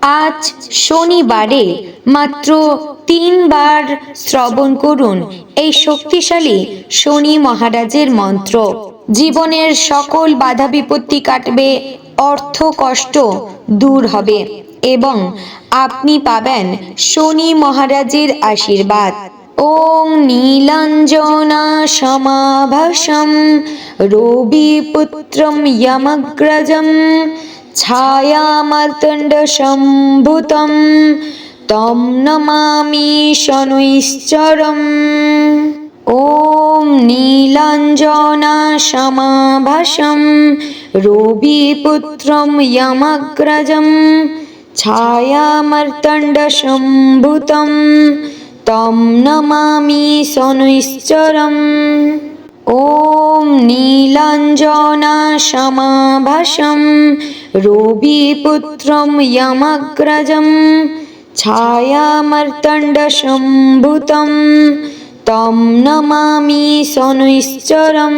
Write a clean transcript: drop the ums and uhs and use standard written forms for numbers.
আজ শনিবারে মাত্র 3 বার শ্রবণ করুন এই শক্তিশালী শনি মহারাজের মন্ত্র। জীবনের সকল বাধা বিপত্তি কাটবে, অর্থ কষ্ট দূর হবে এবং আপনি পাবেন শনি মহারাজের আশীর্বাদ। ওং নীলাঞ্জনা সমাভাসম রবিপুত্রম যমগ্রজম ছায়ামার্তণ্ড সম্ভুতম তম নমামি শনৈশ্চরম। ওম নীলাঞ্জনা সমাভাসম রবিপুত্রম যমগ্রজম ছায়ামার্তণ্ড সম্ভুতম তম নমামি শনৈশ্চরম। ওম নীলাঞ্জনা সমাভাসম রবিপুত্রম যমগ্রজম ছায়ামার্তণ্ড সম্ভুতম তম নমামি শনৈশ্চরম।